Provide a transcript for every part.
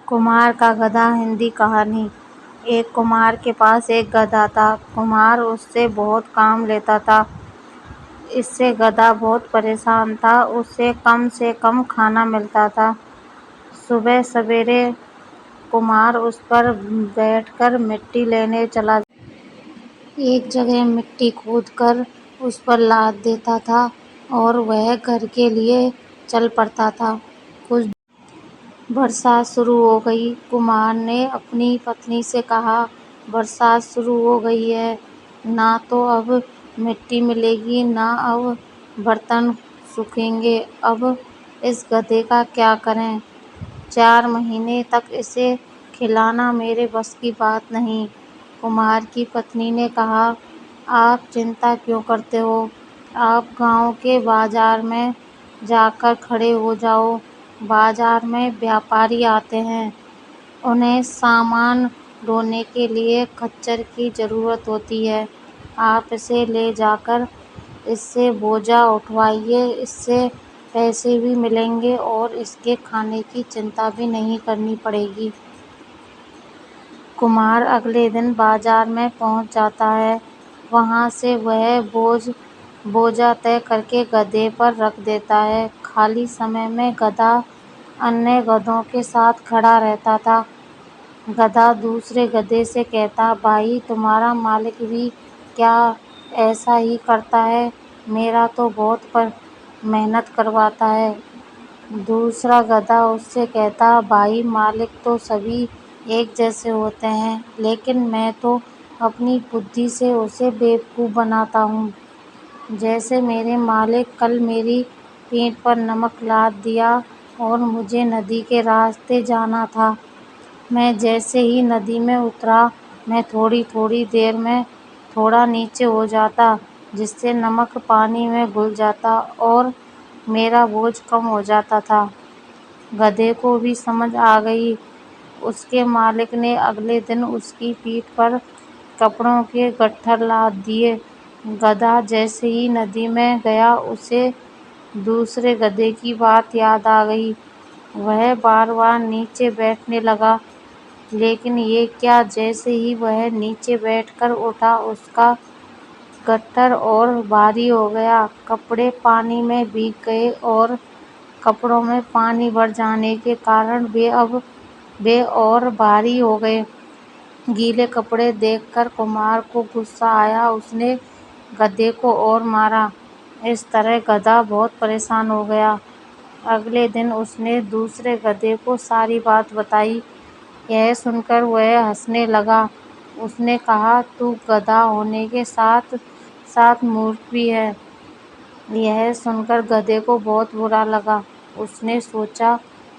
کمہار کا گدھا ہندی کہانی۔ ایک کمہار کے پاس ایک گدھا تھا۔ کمہار اس سے بہت کام لیتا تھا۔ اس سے گدھا بہت پریشان تھا۔ اسے کم سے کم کھانا ملتا تھا۔ صبح سویرے کمہار اس پر بیٹھ کر مٹی لینے چلا جاتا۔ ایک جگہ مٹی کھود کر اس پر لاد دیتا تھا اور وہ گھر کے لیے چل پڑتا تھا۔ کچھ برسات شروع ہو گئی۔ کمہار نے اپنی پتنی سے کہا، برسات شروع ہو گئی ہے، نہ تو اب مٹی ملے گی، نہ اب برتن سوکھیں گے، اب اس گدھے کا کیا کریں؟ 4 مہینے تک اسے کھلانا میرے بس کی بات نہیں۔ کمہار کی پتنی نے کہا، آپ چنتا کیوں کرتے ہو؟ آپ گاؤں کے بازار میں جا کر کھڑے ہو جاؤ۔ بازار میں بیپاری آتے ہیں، انہیں سامان ڈھونے کے لیے کھچر کی ضرورت ہوتی ہے۔ آپ اسے لے جا کر اس سے بوجھ اٹھوائیے، اس سے پیسے بھی ملیں گے اور اس کے کھانے کی چنتا بھی نہیں کرنی پڑے گی۔ کمہار اگلے دن بازار میں پہنچ جاتا ہے۔ وہاں سے وہ بوجھ طے کر کے گدھے پر رکھ دیتا ہے۔ خالی سمے میں گدھا انیہ گدھوں کے ساتھ کھڑا رہتا تھا۔ گدھا دوسرے گدھے سے کہتا، بھائی تمہارا مالک بھی کیا ایسا ہی کرتا ہے؟ میرا تو بہت محنت کرواتا ہے۔ دوسرا گدھا اس سے کہتا، بھائی مالک تو سبھی ایک جیسے ہوتے ہیں، لیکن میں تو اپنی بدھی سے اسے بیوقوف بناتا ہوں۔ جیسے میرے مالک کل میری پیٹھ پر نمک لاد دیا اور مجھے ندی کے راستے جانا تھا۔ میں جیسے ہی ندی میں اترا، میں تھوڑی دیر میں تھوڑا نیچے ہو جاتا، جس سے نمک پانی میں گھل جاتا اور میرا بوجھ کم ہو جاتا تھا۔ گدھے کو بھی سمجھ آ گئی۔ اس کے مالک نے اگلے دن اس کی پیٹھ پر کپڑوں کے گٹھر لاد دیے۔ گدھا جیسے ہی ندی میں گیا، اسے دوسرے گدھے کی بات یاد آ گئی۔ وہ بار بار نیچے بیٹھنے لگا، لیکن یہ کیا، جیسے ہی وہ نیچے بیٹھ کر اٹھا، اس کا گٹھر اور بھاری ہو گیا۔ کپڑے پانی میں بھیگ گئے اور کپڑوں میں پانی بھر جانے کے باعث وہ اور بھاری ہو گئے۔ گیلے کپڑے دیکھ کر کمہار کو غصہ آیا۔ اس نے گدھے کو اور مارا۔ اس طرح گدھا بہت پریشان ہو گیا۔ اگلے دن اس نے دوسرے گدھے کو ساری بات بتائی۔ یہ سن کر وہ ہنسنے لگا۔ اس نے کہا، تو گدھا ہونے کے ساتھ ساتھ مورکھ بھی ہے۔ یہ سن کر گدھے کو بہت برا لگا۔ اس نے سوچا،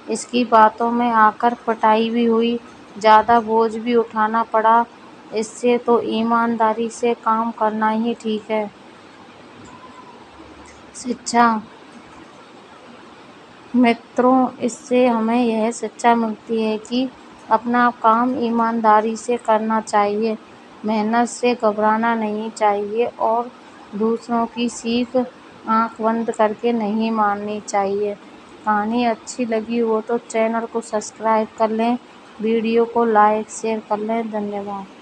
اس کی باتوں میں آ کر پٹائی بھی ہوئی، زیادہ بوجھ بھی اٹھانا پڑا، اس سے تو ایمانداری سے کام کرنا ہی ٹھیک ہے۔ شکشا۔ متروں، اس سے ہمیں یہ شکشا ملتی ہے کہ اپنا کام ایمانداری سے کرنا چاہیے، محنت سے گھبرانا نہیں چاہیے اور دوسروں کی سیکھ آنکھ بند کر کے نہیں ماننی چاہیے۔ کہانی اچھی لگی ہو تو چینل کو سبسکرائب کر لیں، ویڈیو کو لائک شیئر کر لیں۔ دھنیہ واد۔